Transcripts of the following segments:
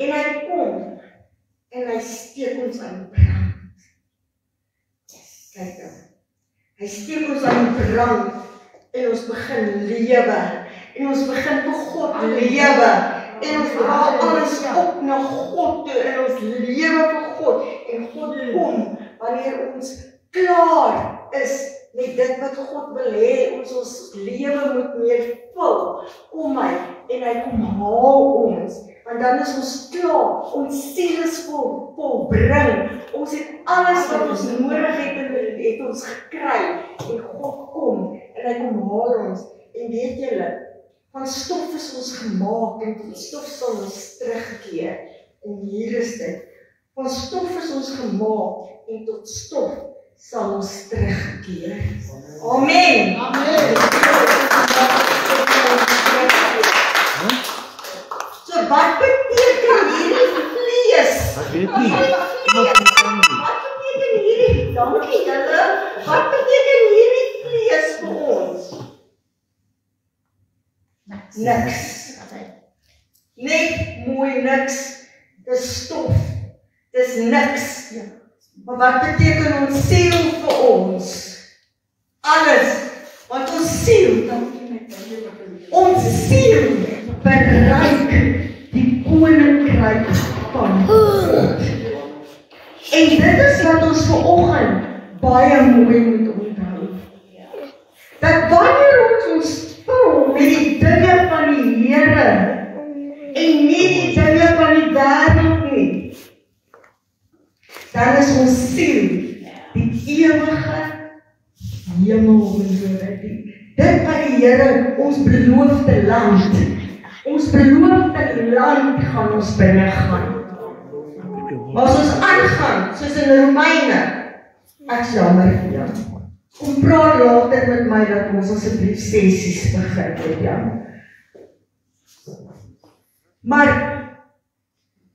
En hy kom, en hy steek ons aan brand. Kyk dan. Hy steek ons aan brand, en ons begin lewe, en ons begin vir God lewe, en ons haal alles op na God toe, en ons lewe vir God, en God kom, wanneer ons klaar is met dit wat God wil hê, ons lewe moet meer vul, kom hy, en hy kom haal ons, want dan is ons klaar, ons siel is volbring, ons het alles wat ons nodig het ons gekry, en God kom, en hy kom haal ons, en weet julle, van stof is ons gemaak, en tot stof sal ons terugkeer, en hier is dit, van stof is ons gemaak, en tot stof sal ons terugkeer. Amen. Amen. So wat beteken hierdie vlees? Ek weet nie. Wat beteken hierdie, dankie julle, wat beteken hierdie vlees vir ons? Niks. Net mooi niks, dis stof, dis niks. Maar wat beteken ons siel vir ons? Alles, want ons siel bereik die koninkryk van God. En dit is wat ons vanoggend baie mooi moet onthou. Dat wanneer ons vul met die dinge van die Here, en nie die dinge van die wêreld nie, dan is ons siel die ewige hemel, dit wat die Here ons beloofde land gaan ons binne gaan. Maar as ons aangaan, soos in Romeine, ek jammer vir jou, kom praat later met my dat ons asseblief sessies begin het, ja. Maar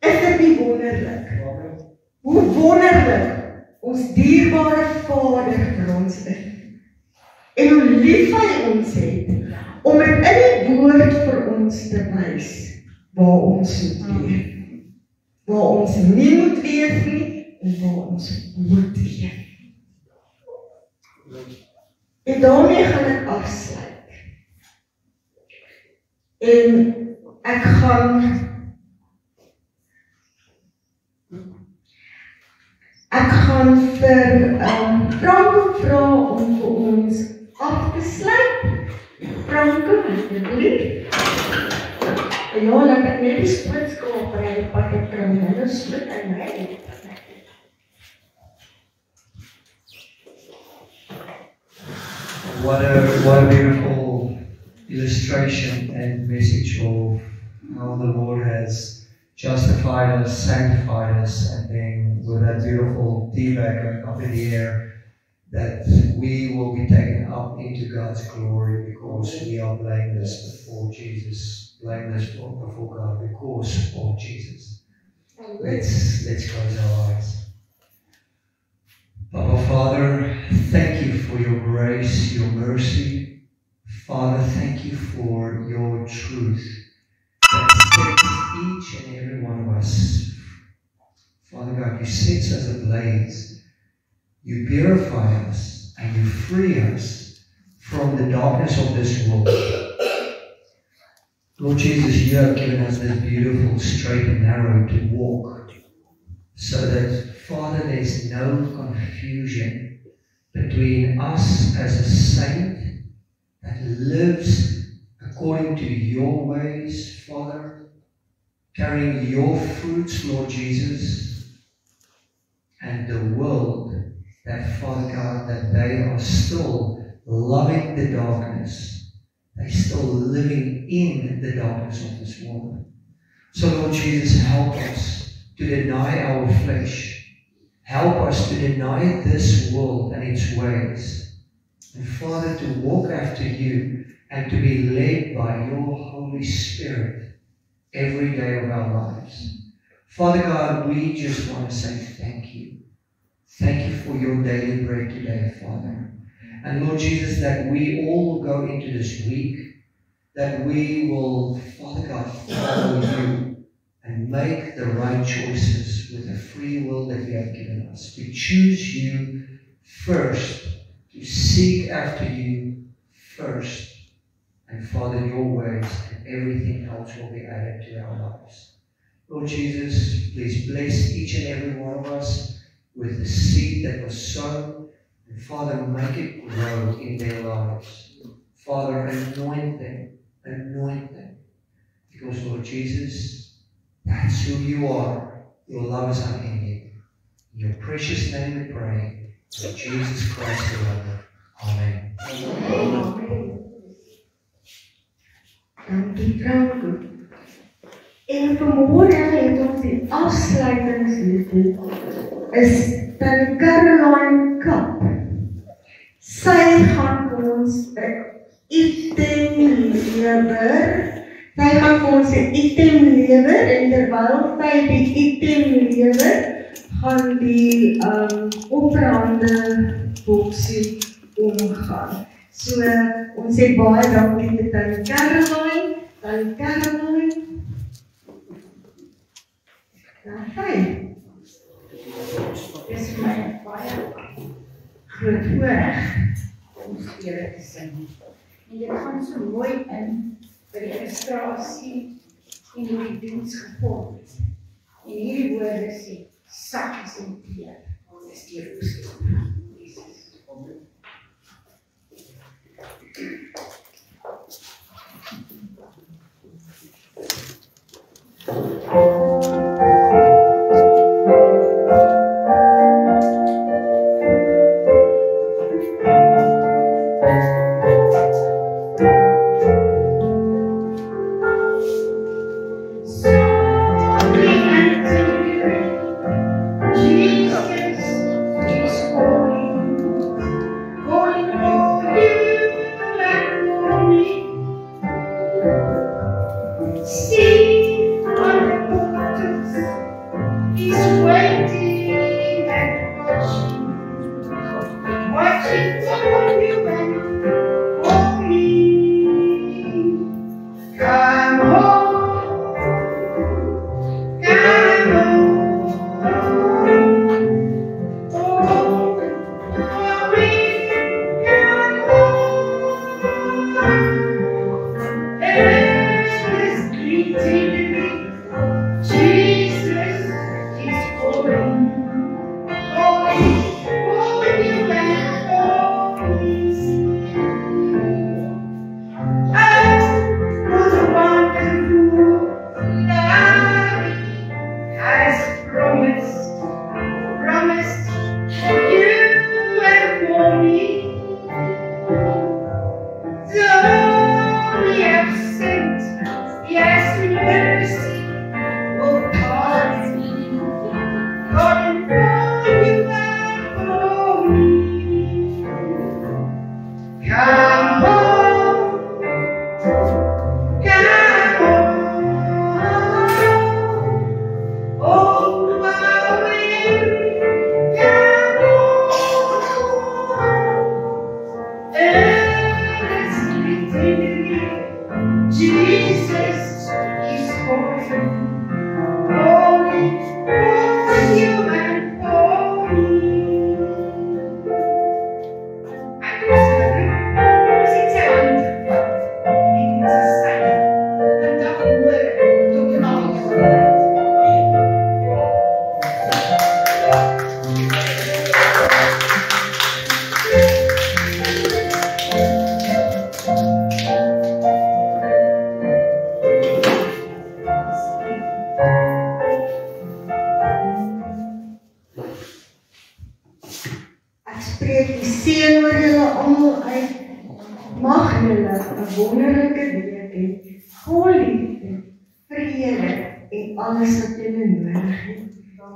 is dit nie wonderlik? Hoe wonderlik ons dierbare Vader vir ons is. En hoe lief hy ons het, om het in die woord vir ons te wys, waar ons moet wees. Waar ons nie moet wees nie, en waar ons moet wees. En daarmee gaan ek afsluit. En ek gaan vir Franco vra om vir ons af te sluit. Franco, asseblief. Ja, laat ek net die splitskaap ry, wat ek kan hulle split en ry. What a beautiful illustration and message of how the Lord has justified us, sanctified us, and then with that beautiful feedback going up in the air, that we will be taken up into God's glory because we are blameless before Jesus, blameless before God because of Jesus. Let's close our eyes. Papa, Father, thank you for your grace, your mercy. Father, thank you for your truth that sets each and every one of us. Father God, you set us ablaze. You purify us and you free us from the darkness of this world. Lord Jesus, you have given us this beautiful straight and narrow to walk so that, Father, there's no confusion between us as a saint that lives according to your ways, Father, carrying your fruits, Lord Jesus, and the world that, Father God, that they are still loving the darkness. They're still living in the darkness of this world. So, Lord Jesus, help us to deny our flesh. Help us to deny this world and its ways. And, Father, to walk after you and to be led by your Holy Spirit every day of our lives. Father God, we just want to say thank you. Thank you for your daily bread today, Father. And Lord Jesus, that we all will go into this week, that we will, Father God, follow you and make the right choices with the free will that you have given us. To choose you first, to seek after you first, and follow your ways, and everything else will be added to our lives. Lord Jesus, please bless each and every one of us with the seed that was sown, and Father, make it grow in their lives. Father, anoint them, because Lord Jesus, that's who you are. Your love is unending. In your precious name we pray, in Jesus Christ the Lord. Amen. Dankie Franco. En vanmôre het ons die afsluitingslied is Tannie Caroline Kap. Sy gaan vir ons 'n item lewer. Sy gaan vir ons 'n item lewer en terwyl sy die item lewer, gaan die operande boksie omgaan. So ons sê baie dankie vir Tannie Caroline. Tannie Caroline. Dankie. Dis my baie groot voorreg om vir julle te sing. En dit gaan so mooi in by die illustrasie en hoe die diens gevorm het. En hierdie woorde sê, saggies en teer, is die roosklop. Jesus.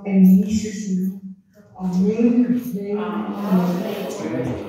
In Jesus' name. Amen. Amen.